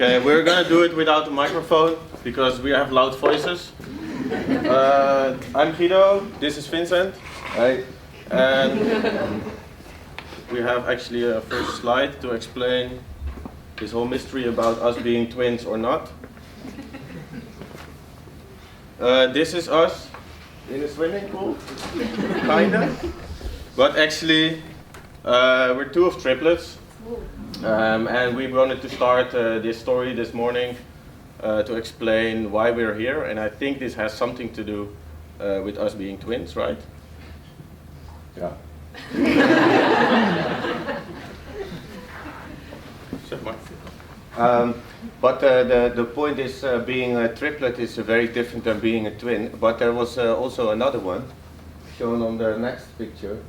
Okay, we're gonna do it without the microphone because we have loud voices. I'm Guido, this is Vincent. Hi. And we have actually a first slide to explain this whole mystery about us being twins or not. This is us in a swimming pool, kinda. But actually, we're two of triplets. And we wanted to start this story this morning to explain why we're here, and I think this has something to do with us being twins, right? Yeah. But the point is being a triplet is very different than being a twin, but there was also another one shown on the next picture.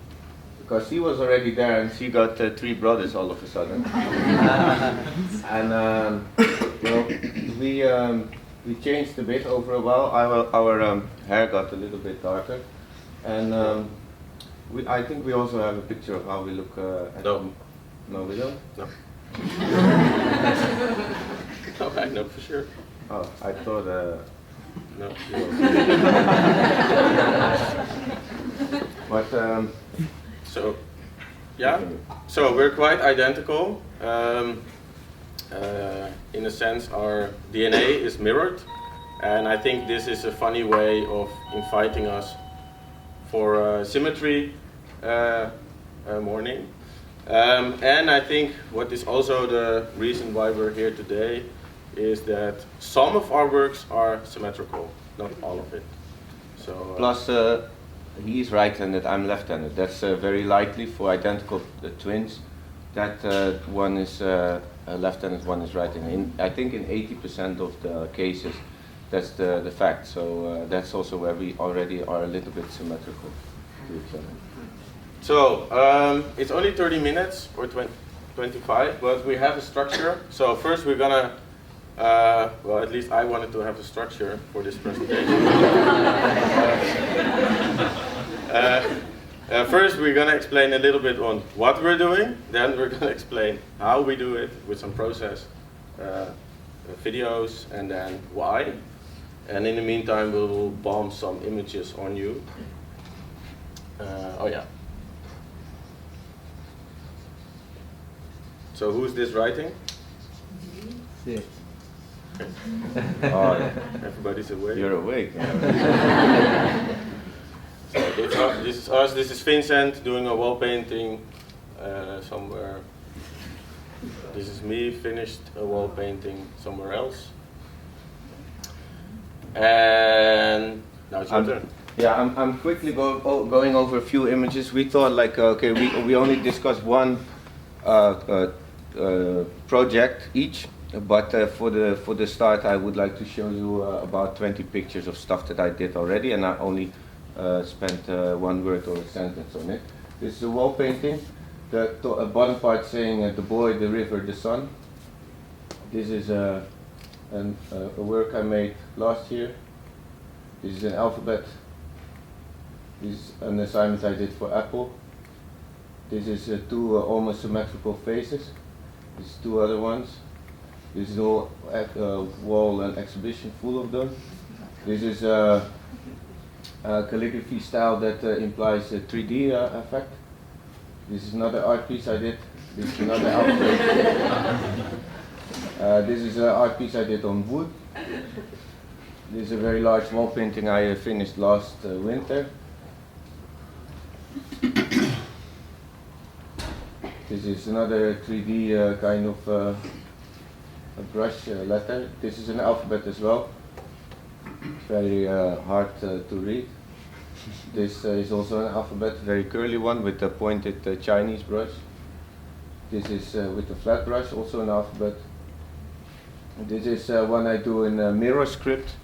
Because she was already there and she got 3 brothers all of a sudden. And you know, we changed a bit over a while. Our hair got a little bit darker, and I think we also have a picture of how we look. No, we don't. No. No, I know for sure. Oh, I thought. No. But. So, yeah, so we're quite identical. In a sense, our DNA is mirrored, and I think this is a funny way of inviting us for Symmetry morning. And I think what is also the reason why we're here today is that some of our works are symmetrical, not all of it. So plus. He is right-handed, I'm left-handed. That's very likely for identical twins. That one is left-handed, one is right-handed. I think in 80% of the cases, that's the fact. So that's also where we already are a little bit symmetrical to each other. So it's only 30 minutes or 25, but we have a structure. So first we're gonna well, at least I wanted to have a structure for this presentation. First, we're going to explain a little bit on what we're doing. Then we're going to explain how we do it with some process videos, and then why. And in the meantime, we will bomb some images on you. Oh yeah. So who's this writing? Yeah. Oh, yeah. Everybody's awake. You're awake. So this is us. This is Vincent doing a wall painting somewhere. This is me finished a wall painting somewhere else. And now it's your turn. Yeah, I'm quickly going over a few images. We thought like okay, we only discussed one project each. But for the start, I would like to show you about 20 pictures of stuff that I did already, and I only spent 1 word or a sentence on it. This is a wall painting. The bottom part saying the boy, the river, the sun. This is a work I made last year. This is an alphabet. This is an assignment I did for Apple. This is 2 almost symmetrical faces. This is 2 other ones. This is all wall and exhibition full of them. This is a calligraphy style that implies a 3D effect. This is another art piece I did. This is another outfit. This is an art piece I did on wood. This is a very large wall painting I finished last winter. This is another 3D kind of a brush letter. This is an alphabet as well. It's very hard to read. This is also an alphabet, very curly one with a pointed Chinese brush. This is with a flat brush, also an alphabet. This is one I do in mirror script.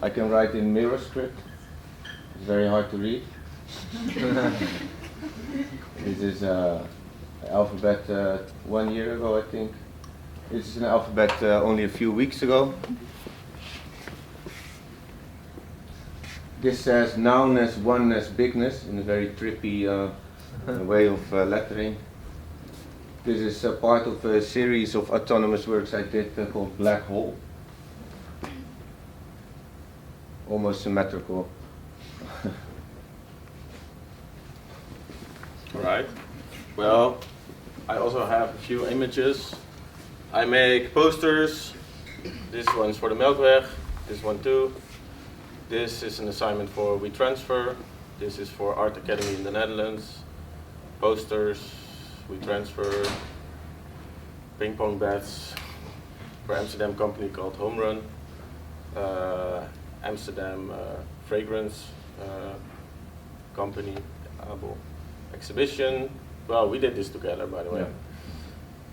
I can write in mirror script. It's very hard to read. This is alphabet 1 year ago, I think. This is an alphabet only a few weeks ago. This says nounness, oneness, bigness in a very trippy way of lettering. This is a part of a series of autonomous works I did called Black Hole. Almost symmetrical. Alright. Well, I also have a few images. I make posters. This one's for the Melkweg. This one too. This is an assignment for WeTransfer. This is for Art Academy in the Netherlands. Posters, WeTransfer, ping pong bats for Amsterdam company called Home Run. Amsterdam fragrance company, Abel. Exhibition. Well, we did this together, by the way.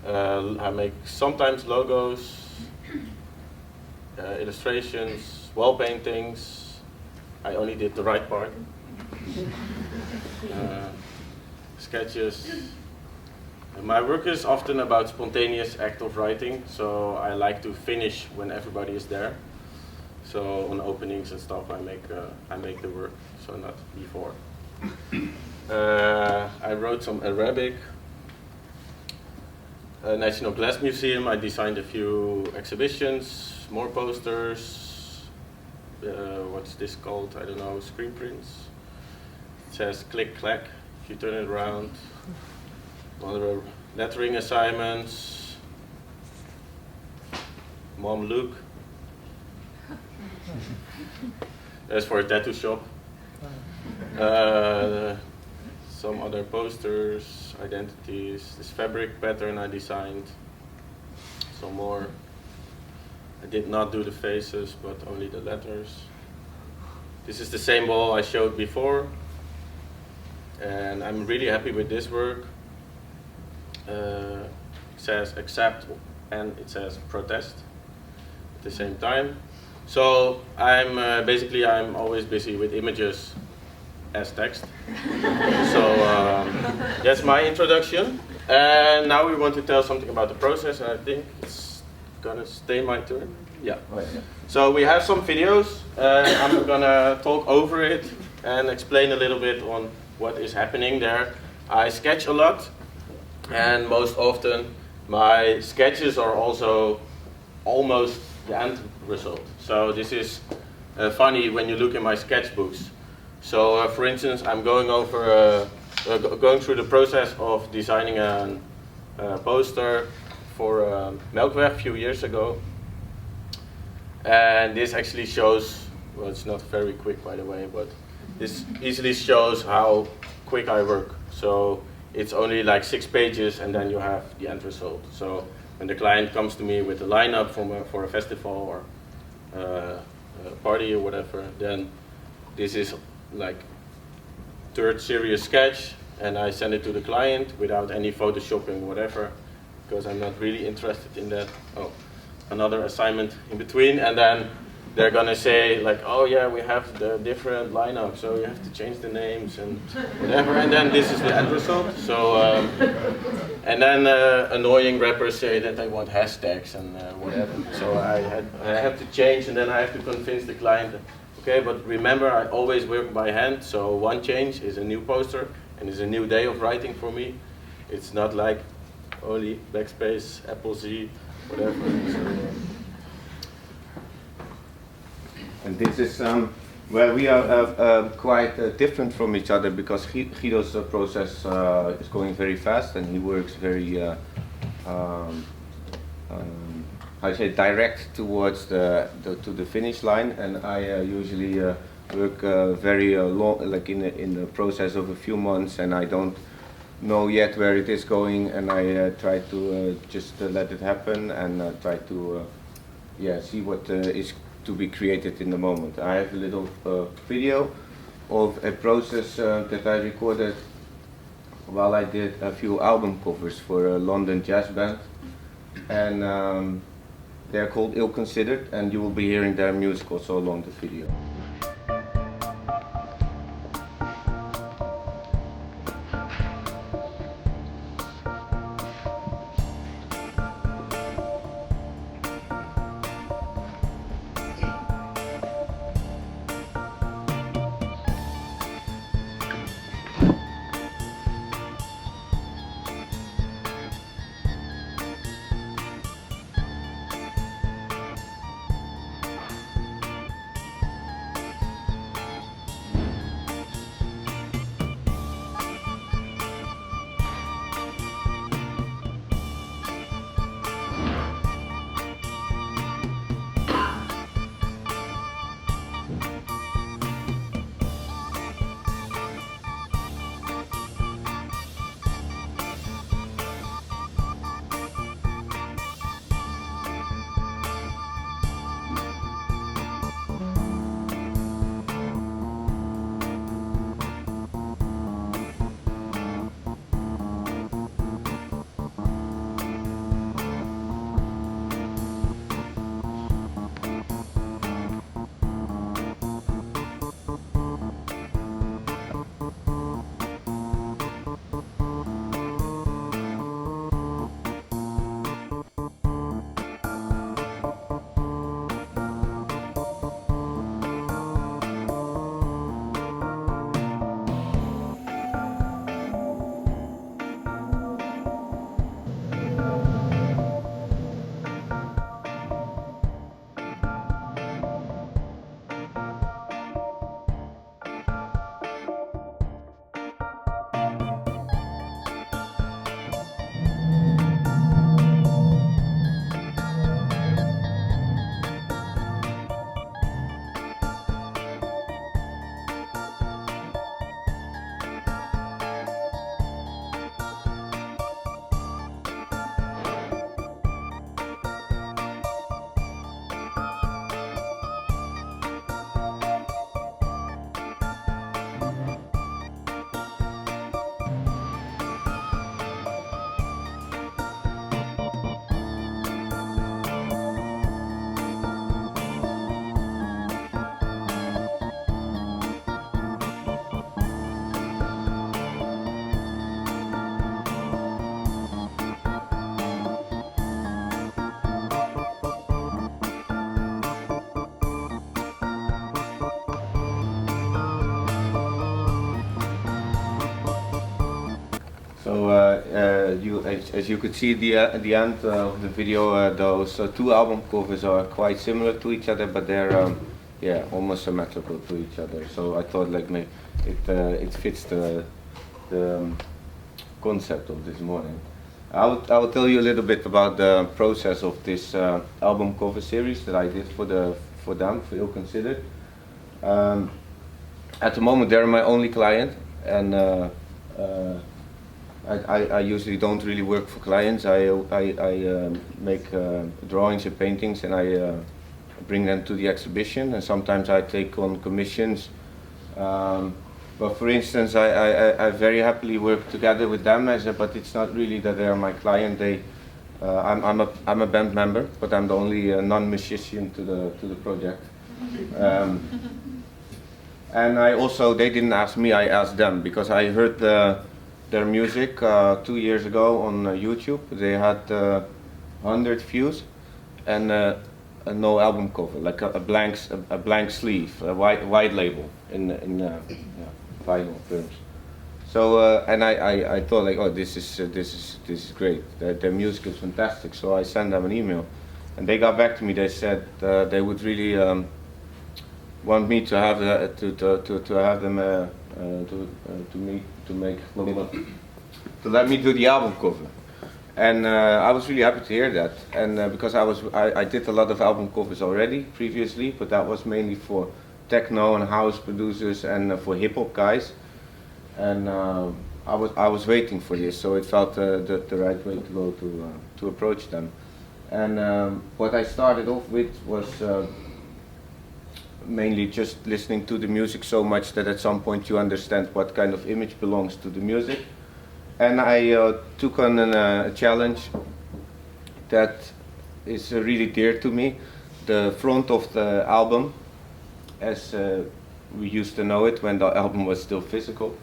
Yeah. I make sometimes logos, illustrations, wall paintings. I only did the right part. Sketches. My work is often about spontaneous act of writing, so I like to finish when everybody is there. So on openings and stuff, I make the work, so not before. I wrote some Arabic. National Glass Museum, I designed a few exhibitions, more posters. What's this called? I don't know, screen prints. It says click clack if you turn it around. Other lettering assignments. Mom Luke. That's for a tattoo shop. Some other posters, identities. This fabric pattern I designed. Some more. I did not do the faces, but only the letters. This is the same wall I showed before. And I'm really happy with this work. It says accept and it says protest at the same time. So I'm always busy with images as text. So that's my introduction. And now we want to tell something about the process, and I think it's gonna stay my turn. Yeah. Oh, yeah. So we have some videos. I'm gonna talk over it and explain a little bit on what is happening there. I sketch a lot, and most often my sketches are also almost the end result. So this is funny when you look in my sketchbooks. So for instance, I'm going through the process of designing a poster for Melkweg a few years ago. And this actually shows, well, it's not very quick by the way, but this easily shows how quick I work. So it's only like 6 pages and then you have the end result. So when the client comes to me with a lineup for a festival or a party or whatever, then this is like third serious sketch, and I send it to the client without any photoshopping or whatever, because I'm not really interested in that. Oh, another assignment in between, and then they're gonna say like, oh yeah, we have the different lineup, so you have to change the names and whatever, and then this is the end result. So and then annoying rappers say that they want hashtags and whatever. So I have to change, and then I have to convince the client that, okay, but remember I always work by hand, so one change is a new poster and is a new day of writing for me. It's not like only backspace, Apple Z, whatever. So, and this is where we are quite different from each other, because Guido's process is going very fast and he works very I say direct towards to the finish line, and I usually work very long, like in the process of a few months, and I don't know yet where it is going, and I try to just let it happen and try to see what is to be created in the moment. I have a little video of a process that I recorded while I did a few album covers for a London jazz band, and they're called Ill Considered, and you will be hearing their music also along the video. as you could see at the end of the video, those two album covers are quite similar to each other, but they're yeah, almost symmetrical to each other. So I thought like maybe it fits the concept of this morning. I will tell you a little bit about the process of this album cover series that I did for them, for Ill Considered. At the moment, they're my only client, and I usually don't really work for clients. I make drawings and paintings, and I bring them to the exhibition, and sometimes I take on commissions. But for instance, I very happily work together with them, but it's not really that they are my client. I'm a band member, but I'm the only non-musician to the project. And they didn't ask me, I asked them, because I heard their music 2 years ago on YouTube. They had 100 views and no album cover, like a blank sleeve, a white label in vinyl films. So and I thought like, oh, this is great. Their music is fantastic. So I sent them an email, and they got back to me. They said they would really want me to have to let me do the album cover. And I was really happy to hear that, and because I did a lot of album covers already previously, but that was mainly for techno and house producers and for hip hop guys, and I was waiting for this, so it felt the right way to go to approach them. And what I started off with was mainly just listening to the music so much that at some point you understand what kind of image belongs to the music. And I took on a challenge that is really dear to me. The front of the album, as we used to know it when the album was still physical,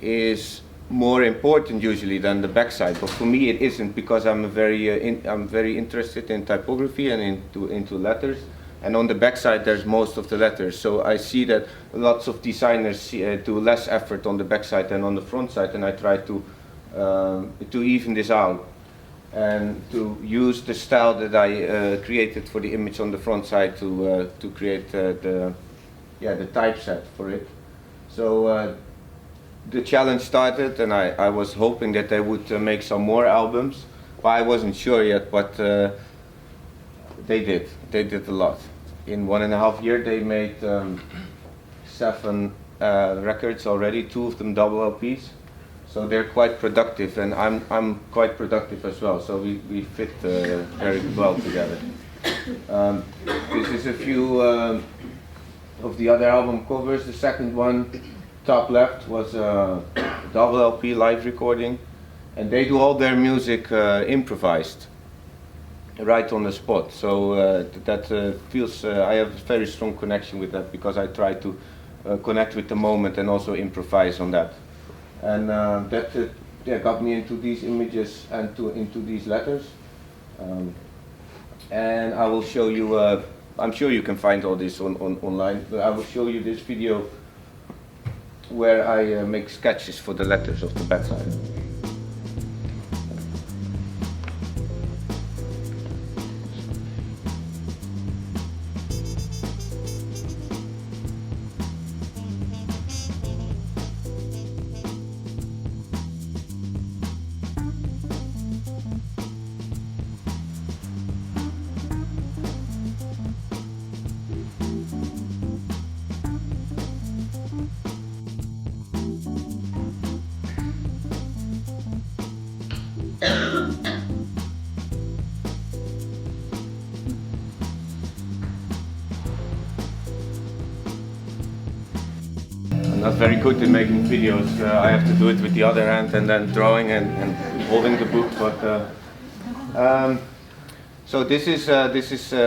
is more important usually than the backside. But for me it isn't, because I'm very interested in typography and into letters. And on the backside there's most of the letters. So I see that lots of designers do less effort on the backside than on the front side, and I try to even this out and to use the style that I created for the image on the front side to create the typeset for it. So the challenge started, and I was hoping that they would make some more albums, but I wasn't sure yet. But they did a lot. In 1.5 years they made 7 records already, 2 of them double LPs. So they're quite productive, and I'm quite productive as well. So we fit very well together. This is a few of the other album covers. The second one, top left, was a double LP live recording, and they do all their music improvised, right on the spot. So that feels, I have a very strong connection with that, because I try to connect with the moment and also improvise on that. And that got me into these images and into these letters. And I will show you, I'm sure you can find all this online, but I will show you this video where I make sketches for the letters of the backside. Not very good in making videos. I have to do it with the other hand, and then drawing and holding the book. But so this is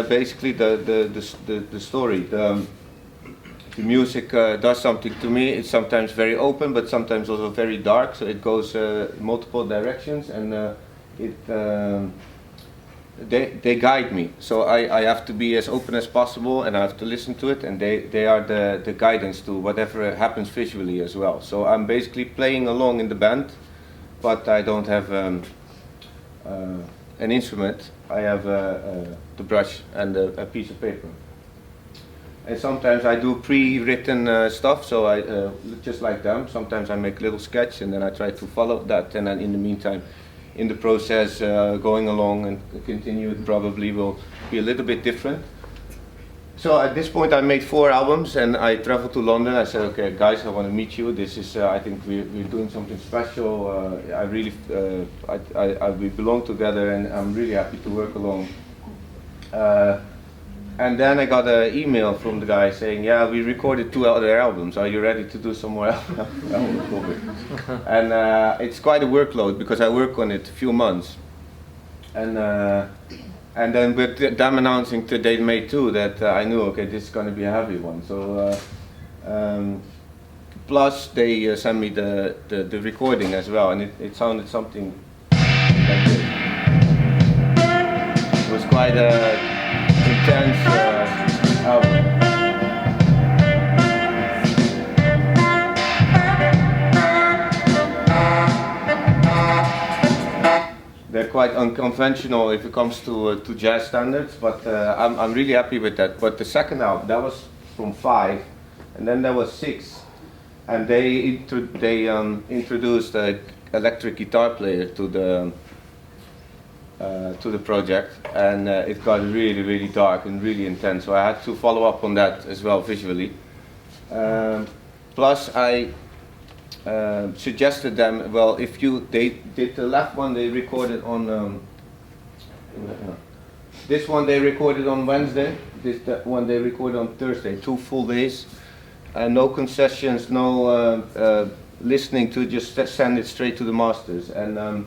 basically the story. The music does something to me. It's sometimes very open, but sometimes also very dark. So it goes multiple directions, and they guide me. So I have to be as open as possible, and I have to listen to it, and they are the guidance to whatever happens visually as well. So I'm basically playing along in the band, but I don't have an instrument. I have the brush and a piece of paper. And sometimes I do pre-written stuff, so I just like them. Sometimes I make a little sketch and then I try to follow that, and then in the meantime, in the process, going along and continue, it probably will be a little bit different. So at this point I made 4 albums and I traveled to London. I said, okay guys, I want to meet you. This is, I think we're doing something special. I really, we belong together and I'm really happy to work along. And then I got an email from the guy saying, yeah, we recorded 2 other albums. Are you ready to do some more albums for me? And it's quite a workload because I work on it a few months. And then with them announcing today May 2 that I knew, okay, this is going to be a heavy one. So plus they sent me the recording as well, and it sounded something like this. It was quite a intense album. They're quite unconventional if it comes to jazz standards, but I'm really happy with that. But the second album, that was from 5, and then there was 6, and they introduced an electric guitar player to the project, and it got really dark and really intense. So I had to follow up on that as well visually. Plus I suggested them, well, if they did the left one, they recorded on this one they recorded on Wednesday, that one they recorded on Thursday, 2 full days, no concessions, no listening to, just send it straight to the masters. And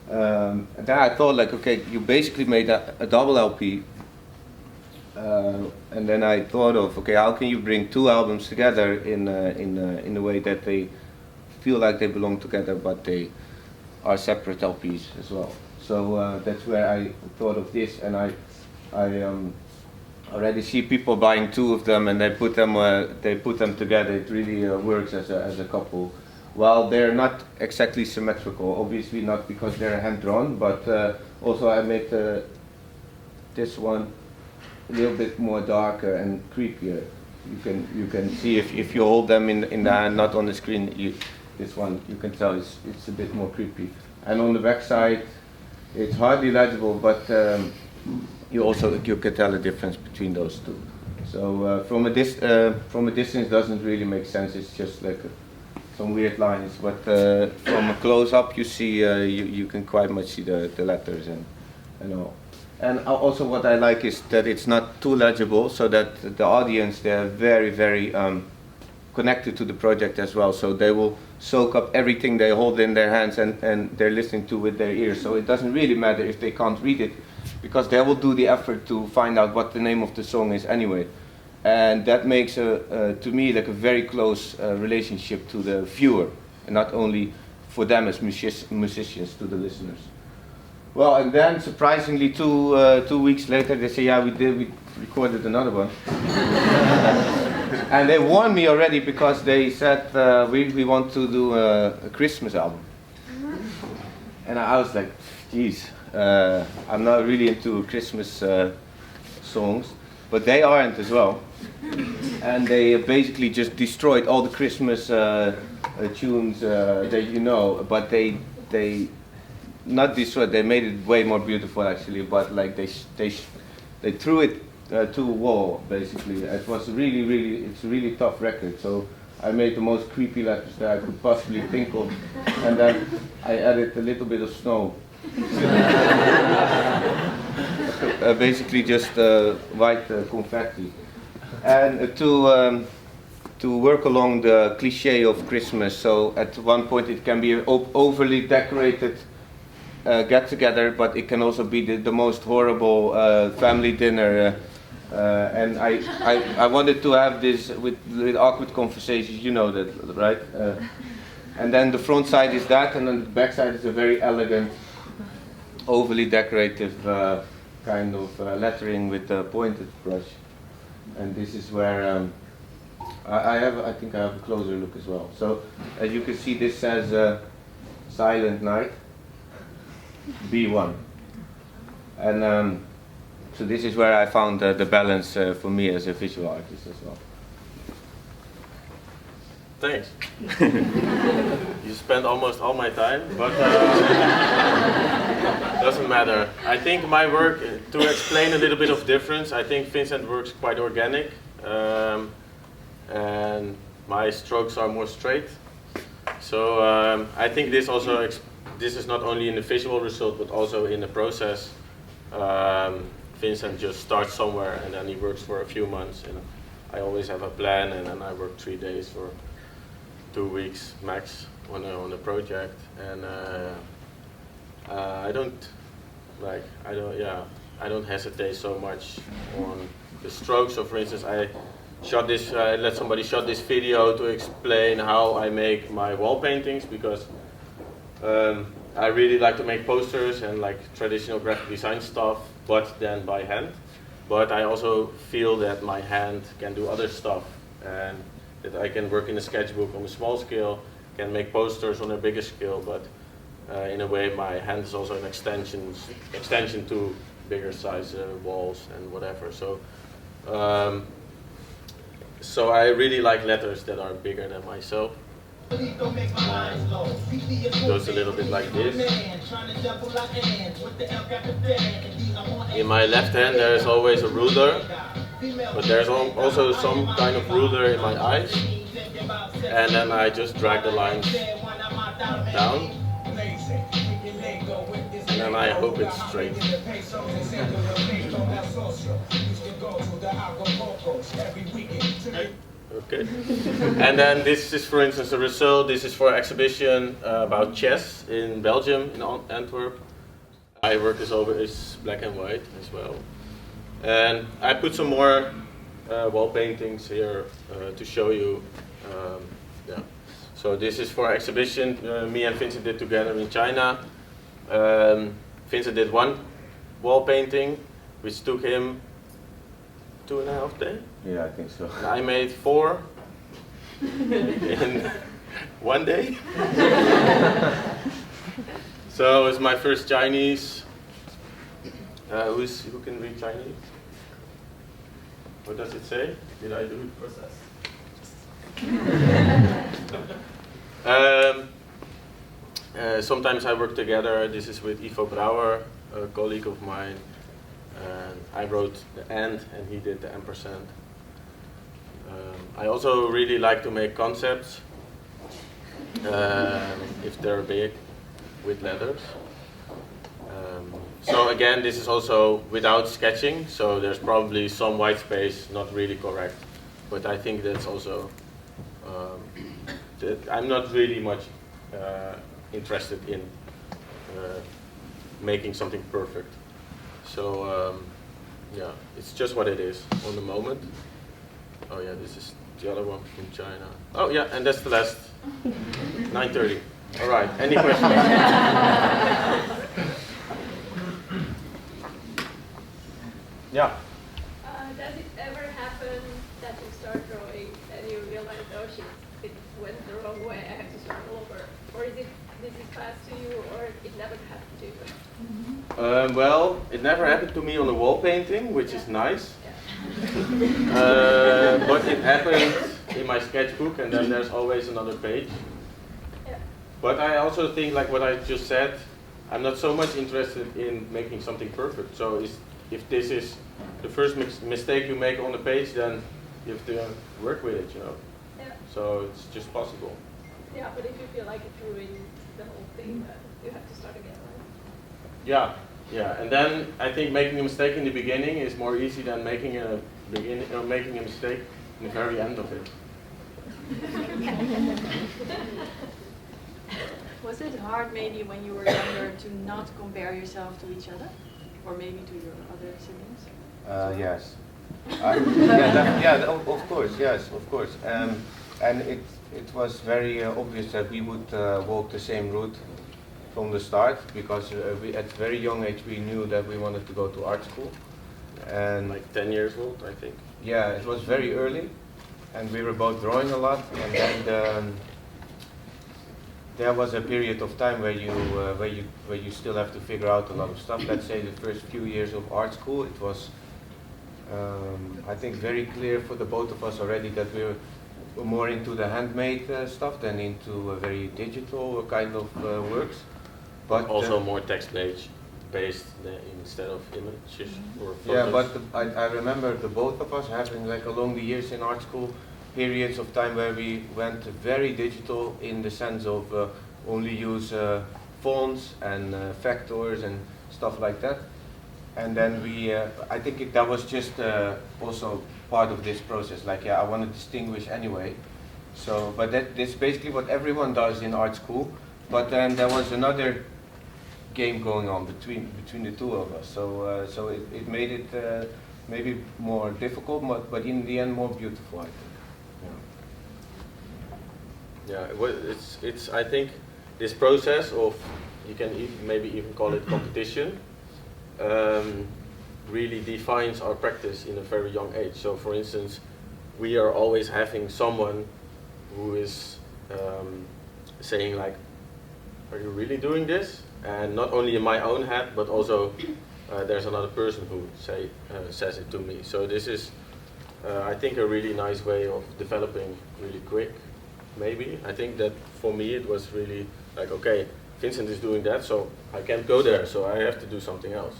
then I thought, like, okay, you basically made a double LP, and then I thought of, okay, how can you bring 2 albums together in a way that they feel like they belong together, but they are separate LPs as well. So that's where I thought of this, and I already see people buying 2 of them, and they put them together. It really works as a couple. Well, they're not exactly symmetrical, obviously not because they're hand drawn, but also I made this one a little bit more darker and creepier. You can see if you hold them in the hand, not on the screen. This one, you can tell it's a bit more creepy. And on the back side, it's hardly legible, but you can tell the difference between those 2. So from a distance, doesn't really make sense. It's just like some weird lines. But from a close up, you see you can quite much see the letters and all. And also, what I like is that it's not too legible, so that the audience, they're very connected to the project as well, so they will soak up everything they hold in their hands and they're listening to with their ears. So it doesn't really matter if they can't read it, because they will do the effort to find out what the name of the song is anyway. And that makes to me like a very close relationship to the viewer, and not only for them as musicians, to the listeners. Well, and then surprisingly 2 weeks later they say, yeah, we recorded another one. And they warned me already, because they said we want to do a Christmas album. And I was like, geez, I'm not really into Christmas songs, but they aren't as well. And they basically just destroyed all the Christmas tunes that you know, but they not destroyed, they made it way more beautiful actually, but like they threw it to a wall, basically. It was it's a really tough record, so I made the most creepy letters that I could possibly think of, and then I added a little bit of snow. Basically just white confetti. And to work along the cliche of Christmas, so at one point it can be an overly decorated get-together, but it can also be the most horrible family dinner. And I wanted to have this with awkward conversations, you know that, right? And then the front side is that, and then the back side is a very elegant, overly decorative kind of lettering with a pointed brush. And this is where I think I have a closer look as well. So as you can see, this says Silent Night, B1. And so this is where I found the balance for me as a visual artist as well. Thanks. You spent almost all my time, but doesn't matter. I think my work, to explain a little bit of difference, I think Vincent works quite organic, and my strokes are more straight. So I think this also, this is not only in the visual result, but also in the process. Vincent just starts somewhere and then he works for a few months, and I always have a plan, and then I work 3 days for 2 weeks max on a project, and I don't hesitate so much on the strokes. So for instance, I let somebody shot this video to explain how I make my wall paintings, because I really like to make posters and like traditional graphic design stuff, but then by hand. But I also feel that my hand can do other stuff, and that I can work in a sketchbook on a small scale, can make posters on a bigger scale, but in a way my hand is also an extension to bigger size walls and whatever. So I really like letters that are bigger than myself. It goes a little bit like this. In my left hand there is always a ruler, but there's also some kind of ruler in my eyes, and then I just drag the lines down, and then I hope it's straight. Okay. And then this is, for instance, a result. This is for an exhibition about chess in Belgium, in Antwerp. My work is always black and white as well. And I put some more wall paintings here to show you. Yeah. So this is for an exhibition me and Vincent did together in China. Vincent did one wall painting, which took him 2.5 days. Yeah, I think so. I made 4 in 1 day. So it's my first Chinese. Who can read Chinese? What does it say? Did I do it? Process. Sometimes I work together. This is with Ivo Brouwer, a colleague of mine. And I wrote the and he did the ampersand. I also really like to make concepts, if they're big, with letters. So again, this is also without sketching, so there's probably some white space, not really correct. But I think that's also, I'm not really much interested in making something perfect. So yeah, it's just what it is on the moment. Oh yeah, this is the other one from China. Oh yeah, and that's the last. 9:30. All right, any questions? Yeah. Does it ever happen that you start drawing and you realize, oh shit, it went the wrong way, I have to start over? Or is it, did it pass to you, or it never happened to you? Well, it never happened to me on a wall painting, which is nice. But it happened in my sketchbook, and then there's always another page. Yeah. But I also think, like what I just said, I'm not so much interested in making something perfect. So if this is the first mistake you make on the page, then you have to work with it, you know. Yeah. So it's just possible. Yeah, but if you feel like it ruined the whole thing, then you have to start again, right? Yeah, yeah. And then I think making a mistake in the beginning is more easy than making a mistake in the very end of it. Was it hard maybe when you were younger to not compare yourself to each other? Or maybe to your other siblings? Yes. Of course, yes, of course. And it was very obvious that we would walk the same route from the start, because at a very young age we knew that we wanted to go to art school. And like 10 years old, I think. Yeah, it was very early, and we were both drawing a lot, and then there was a period of time where you still have to figure out a lot of stuff. Let's say the first few years of art school, it was I think very clear for the both of us already that we were more into the handmade stuff than into very digital kind of works. But also more text-based instead of images or photos. Yeah, but I remember the both of us having, like, along the years in art school, periods of time where we went very digital in the sense of only use fonts and factors and stuff like that. And then I think that was just also part of this process. Like, yeah, I want to distinguish anyway. So, but that's basically what everyone does in art school. But then there was another game going on between the two of us. So it made it maybe more difficult, but in the end more beautiful, I think. Yeah, it's I think this process of, you can maybe even call it competition, really defines our practice in a very young age. So for instance, we are always having someone who is saying like, are you really doing this? And not only in my own head, but also there's another person who says it to me. So this is, I think, a really nice way of developing really quick. Maybe. I think that for me it was really like, okay, Vincent is doing that, so I can't go there, so I have to do something else.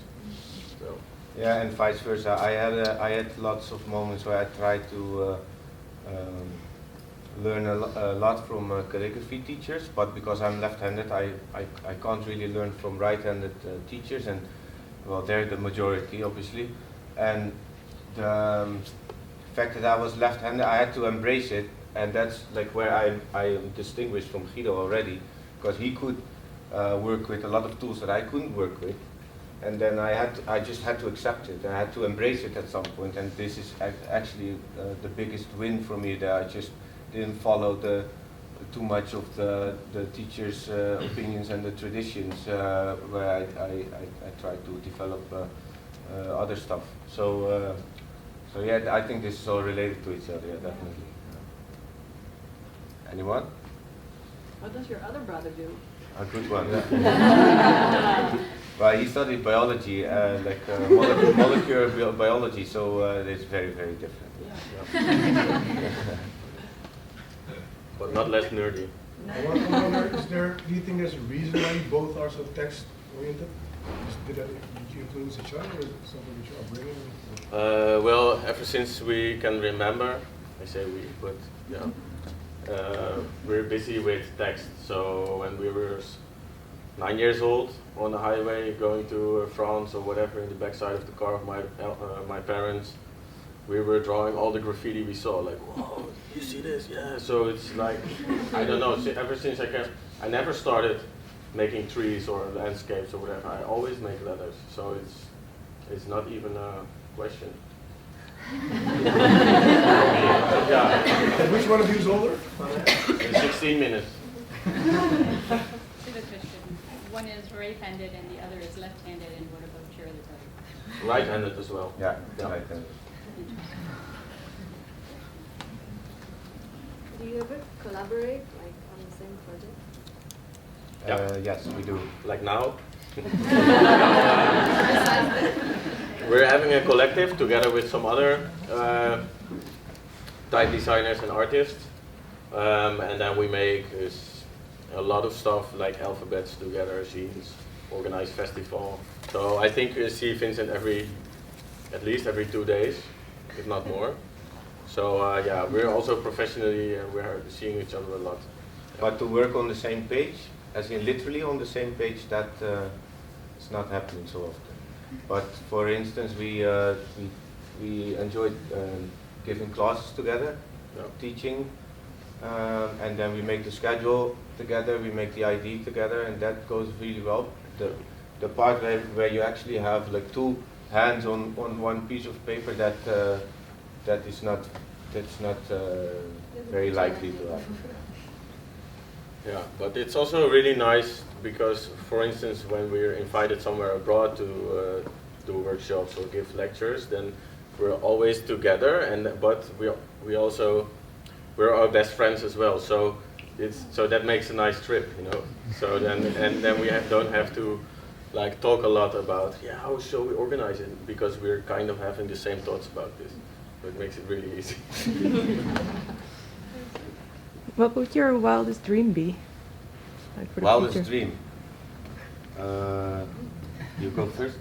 So. Yeah, and vice versa. I had lots of moments where I tried to learn a lot from calligraphy teachers, but because I'm left-handed, I can't really learn from right-handed teachers, and well, they're the majority, obviously. And the fact that I was left-handed, I had to embrace it. And that's like where I am distinguished from Guido already, because he could work with a lot of tools that I couldn't work with, and then I just had to accept it, and I had to embrace it at some point. And this is actually the biggest win for me, that I just didn't follow too much of the teachers' opinions and the traditions, where I tried to develop other stuff. So yeah, I think this is all related to each other, yeah, definitely. Anyone? What does your other brother do? A good one. Well, he studied biology, molecular biology, so it's very, very different. Yeah. But not less nerdy. Do you think there's a reason why you both are so text-oriented? Did you influence each other, or is it something that you are bringing? Well, ever since we can remember, I say we, but yeah. We're busy with text. So when we were 9 years old on the highway going to France or whatever, in the backside of the car of my parents, we were drawing all the graffiti we saw. Like, whoa, you see this? Yeah. So it's like, I don't know. Ever since I never started making trees or landscapes or whatever. I always make letters. So it's not even a question. Yeah. And which one of you is older? 16 minutes. Silly question. One is right-handed and the other is left-handed, and what about your other brother? Right-handed as well. Yeah, Yeah. right-handed. Do you ever collaborate, like, on the same project? Yes, we do. Like now. We're having a collective together with some other type designers and artists, and then we make a lot of stuff like alphabets together, scenes, organize festival. So I think you see Vincent at least every 2 days, if not more. So yeah, we're also professionally we're seeing each other a lot. But to work on the same page, as in literally on the same page, that is not happening so often. But for instance, we enjoyed giving classes together, teaching, and then we make the schedule together, we make the ID together, and that goes really well. The part where you actually have like two hands on one piece of paper, that's not very likely to happen. Yeah, but it's also really nice because, for instance, when we're invited somewhere abroad to do workshops or give lectures, then we're always together. But we're our best friends as well. So so that makes a nice trip, you know. So then we don't have to like talk a lot about how shall we organize it, because we're kind of having the same thoughts about this. So it makes it really easy. What would your wildest dream be? Like for the Wildest future? dream. You go first.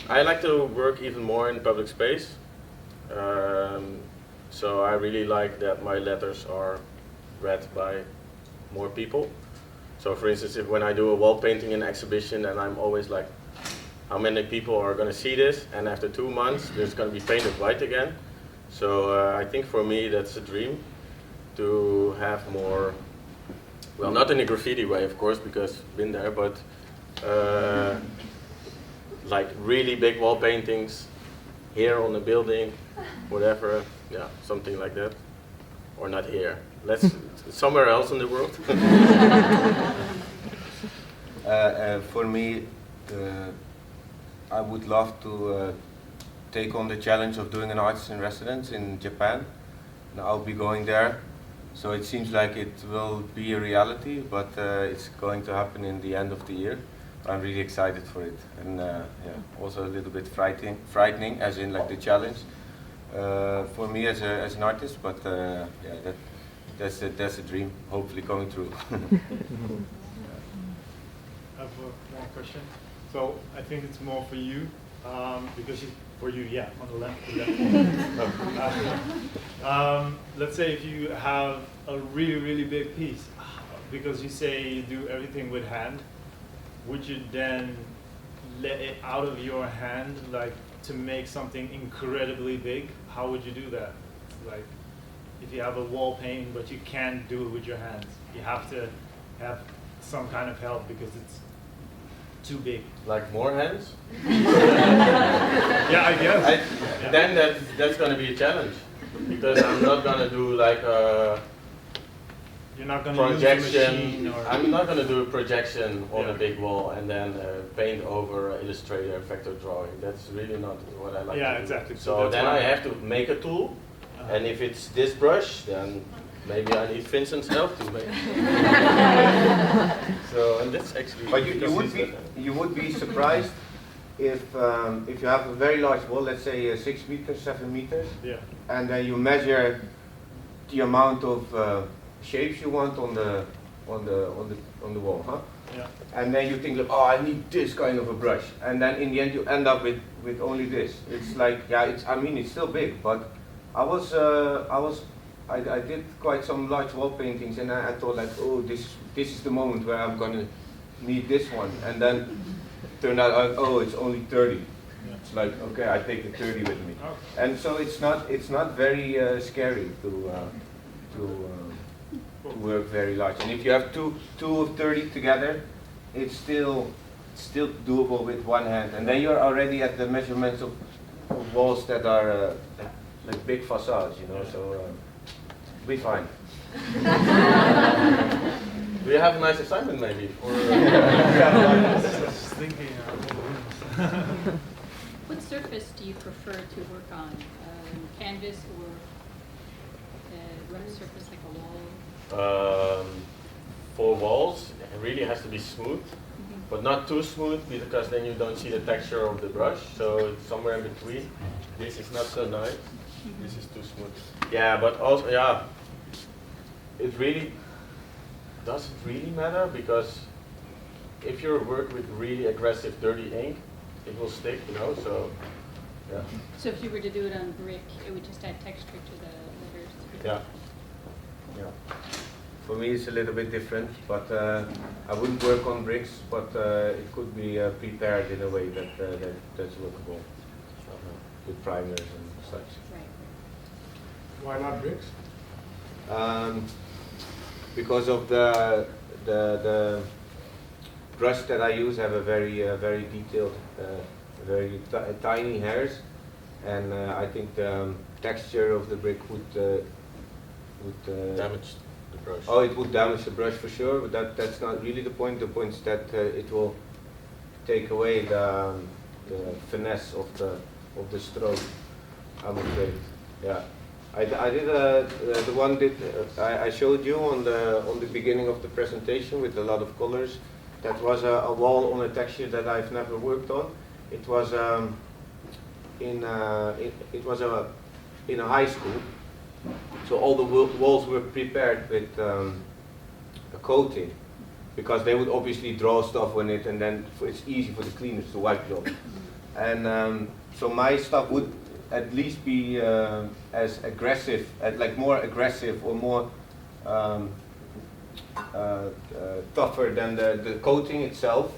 I like to work even more in public space. So I really like that my letters are read by more people. So for instance, when I do a wall painting in an exhibition, and I'm always like, how many people are going to see this? And after 2 months, there's going to be painted white again. So I think for me that's a dream, to have more, well, not in a graffiti way, of course, because I've been there, but like really big wall paintings here on the building, whatever, yeah, something like that. Or not here. Let's somewhere else in the world. For me, I would love to take on the challenge of doing an artist in residence in Japan. And I'll be going there. So it seems like it will be a reality, but it's going to happen in the end of the year. I'm really excited for it, and also a little bit frightening, as in like the challenge for me as an artist. But that's a dream, hopefully coming true. I have one question. So I think it's more for you, because for you, on the left. Let's say if you have a really, really big piece, because you say you do everything with hand, would you then let it out of your hand, like to make something incredibly big? How would you do that? Like, if you have a wall painting, but you can't do it with your hands, you have to have some kind of help because it's too big. Like more hands? Yeah, I guess. Then that's going to be a challenge, because I'm not going to do like a You're not going to use a projection. machine or... I'm not going to do a projection on a big wall and then paint over Illustrator vector drawing. That's really not what I like to do. Exactly. So then I have to make a tool, and if it's this brush, then maybe I need Vincent's help to make it. So, and that's actually... But you would be surprised if you have a very large wall, let's say 6 meters, 7 meters, and then you measure the amount of shapes you want on the wall, huh? Yeah. And then you think like, oh, I need this kind of a brush, and then in the end you end up with only this. It's like, it's still big, but I did quite some large wall paintings, and I thought like, oh, this is the moment where I'm gonna need this one, and then turned out, oh, it's only 30. It's like, okay, I take the 30 with me, and so it's not very scary to work very large. And if you have two of 30 together, it's still doable with one hand, and then you're already at the measurements of walls that are like big facades, you know. So be fine. Do you have a nice assignment maybe? Or, What surface do you prefer to work on? Canvas or rough surface like a wall? For walls, it really has to be smooth, but not too smooth, because then you don't see the texture of the brush. So it's somewhere in between. This is not so nice. This is too smooth. Yeah, but also, it really doesn't really matter, because if you work with really aggressive dirty ink, it will stick, you know. So yeah. So if you were to do it on brick, it would just add texture to the letters. Yeah. For me, it's a little bit different, but I wouldn't work on bricks, but it could be prepared in a way that's workable with primers and such. Right. Why not bricks? Because of the brush that I use, have a very detailed, very tiny hairs, and I think the texture of the brick would Damage the brush. Oh, it would damage the brush for sure, but that's not really the point. The point is that it will take away the finesse of of the stroke, I'm afraid. Yeah, I did the one that I showed you on the beginning of the presentation with a lot of colors. That was a wall on a texture that I've never worked on. It was in a high school, so all the walls were prepared with a coating, because they would obviously draw stuff on it, and then it's easy for the cleaners to wipe it off. And so my stuff would at least be as aggressive, like more aggressive or more tougher than the coating itself.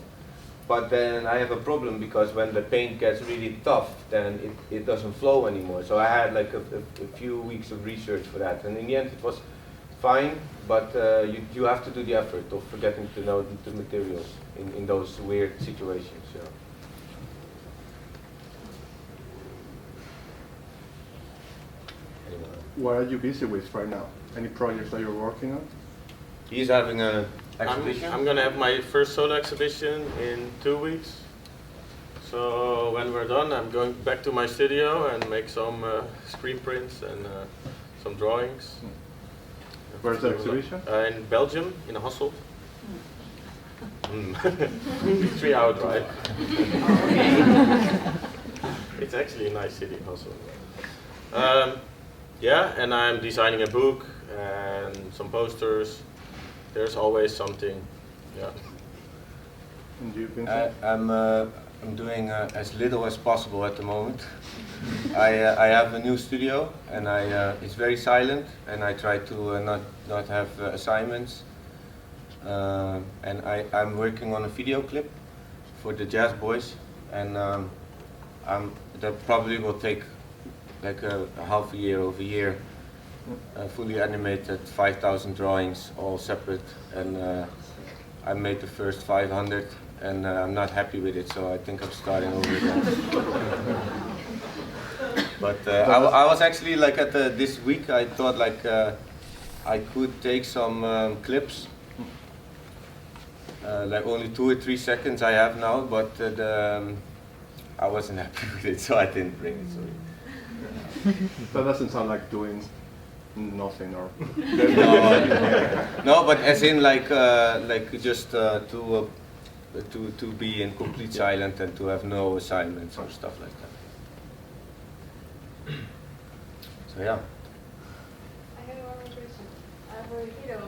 But then I have a problem, because when the paint gets really tough, then it doesn't flow anymore. So I had like a few weeks of research for that, and in the end it was fine. But you have to do the effort of forgetting to know the materials in those weird situations. Yeah. What are you busy with right now? Any projects that you're working on? He's having an exhibition. I'm gonna have my first solo exhibition in 2 weeks. So when we're done, I'm going back to my studio and make some screen prints and some drawings. Where's the exhibition? In Belgium, in Hasselt. 3-hour drive. It's actually a nice city, Hasselt. Yeah, and I'm designing a book and some posters. There's always something. Yeah. And you, Vincent? I'm doing as little as possible at the moment. I have a new studio, and it's very silent, and I try to not have assignments. And I'm working on a video clip for the Jazz Boys, and that probably will take like a half a year, over a year. Fully animated, 5,000 drawings, all separate, and I made the first 500, and I'm not happy with it, so I think I'm starting over again. But I was actually like this week, I thought like I could take some clips, like only 2 or 3 seconds I have now, but I wasn't happy with it, so I didn't bring it. Sorry. That doesn't sound like doing nothing or. No, but as in like just to be in complete silence and to have no assignments or stuff like that. So yeah. I have one more question. For Guido,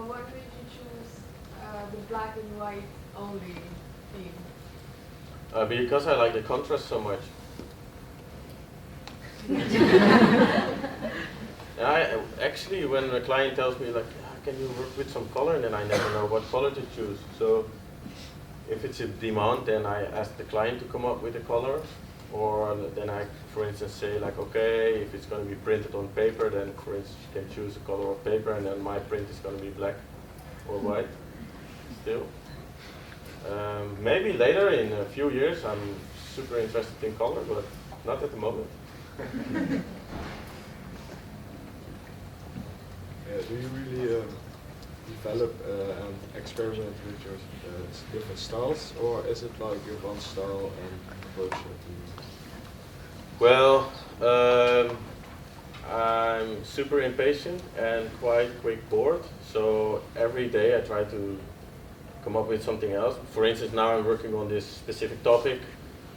why did you choose the black and white only theme? Because I like the contrast so much. Actually, when a client tells me like, can you work with some color, and then I never know what color to choose. So if it's a demand, then I ask the client to come up with a color, or then I, for instance, say like, okay, if it's going to be printed on paper, then for instance you can choose a color of paper, and then my print is going to be black or white still. Maybe later in a few years I'm super interested in color, but not at the moment. Do you really develop and experiment with your different styles, or is it like your one style and approach it? Well, I'm super impatient and quite quick bored, so every day I try to come up with something else. For instance, now I'm working on this specific topic,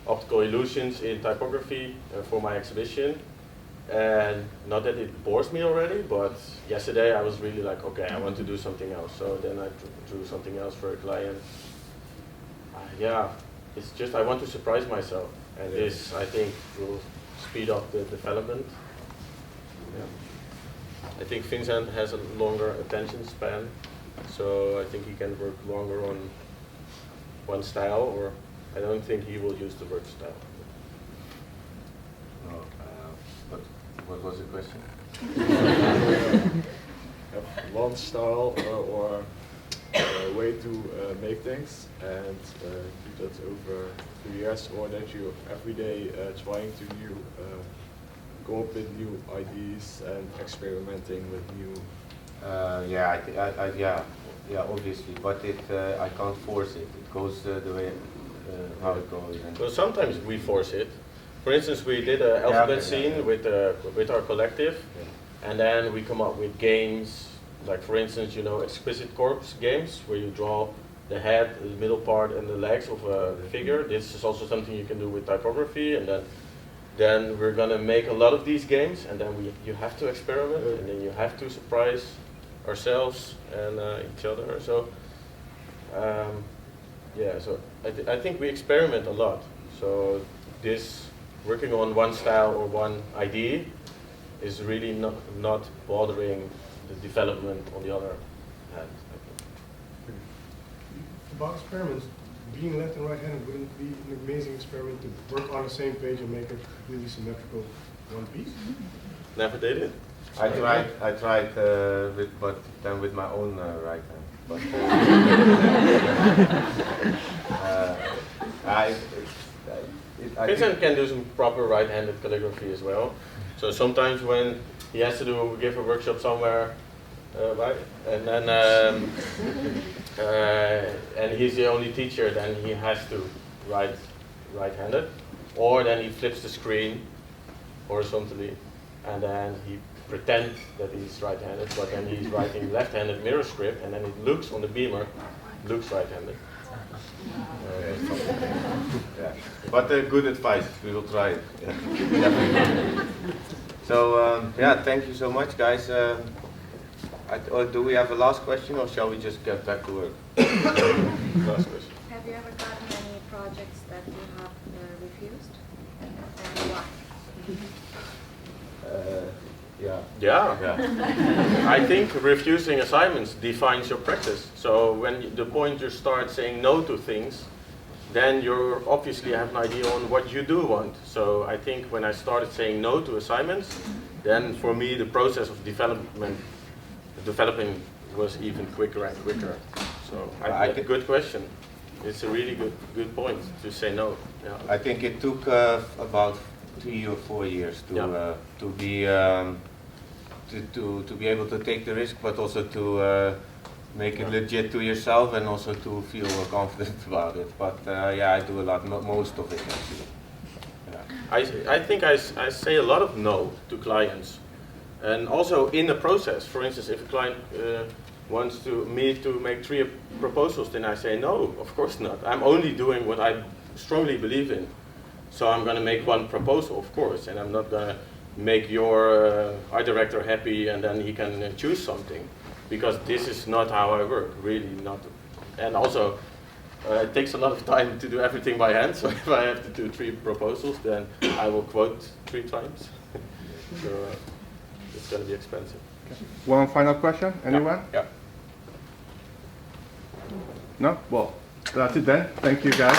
optical illusions in typography, for my exhibition. And not that it bores me already, but yesterday I was really like, okay, I want to do something else. So then I drew something else for a client. Yeah, it's just I want to surprise myself, and this I think will speed up the development. Yeah. I think Vincent has a longer attention span, so I think he can work longer on one style, or I don't think he will use the word style. No, what was the question? Have one style or way to make things, and do that over 2 years, or that you every day trying to go up with new ideas and experimenting with new. Yeah, obviously, but I can't force it. It goes the way how it goes. So sometimes we force it, For instance, we did an alphabet scene with our collective, and then we come up with games, like for instance, you know, explicit corpse games, where you draw the head, the middle part, and the legs of a figure. This is also something you can do with typography, and then we're gonna make a lot of these games, and then you have to experiment, and then you have to surprise ourselves and each other. So yeah, so I think we experiment a lot. So this working on one style or one idea is really not bothering the development on the other hand. About experiments, being left and right-handed, wouldn't it be an amazing experiment to work on the same page and make a completely symmetrical one piece? Never did it. I tried, but then with my own right hand. But Vincent can do some proper right-handed calligraphy as well. So sometimes when he has to give a workshop somewhere, right, and then and he's the only teacher, then he has to write right-handed, or then he flips the screen horizontally, and then he pretends that he's right-handed, but then he's writing left-handed mirror script, and then it looks on the beamer, looks right-handed. Yeah. But good advice. We will try it. Yeah. So yeah, thank you so much, guys. Do we have a last question, or shall we just get back to work? Last question. Have you ever gotten any projects that you have refused, and why? Yeah. I think refusing assignments defines your practice. So when the point you start saying no to things, then you obviously have an idea on what you do want. So I think when I started saying no to assignments, then for me the process of developing was even quicker and quicker. So I think good question. It's a really good point to say no. Yeah. I think it took about 3 or 4 years to be able to take the risk, but also to make it legit to yourself, and also to feel confident about it. But yeah, I do a lot, most of it actually. Yeah. I think I say a lot of no to clients, and also in the process. For instance, if a client wants me to make 3 proposals, then I say no, of course not. I'm only doing what I strongly believe in. So I'm going to make 1 proposal, of course, and I'm not going to make your art director happy and then he can choose something, because this is not how I work, really not. And also, it takes a lot of time to do everything by hand, so if I have to do 3 proposals, then I will quote 3 times. So it's going to be expensive. Okay. One final question, anyone? Yeah. No? Well, that's it then. Thank you, guys.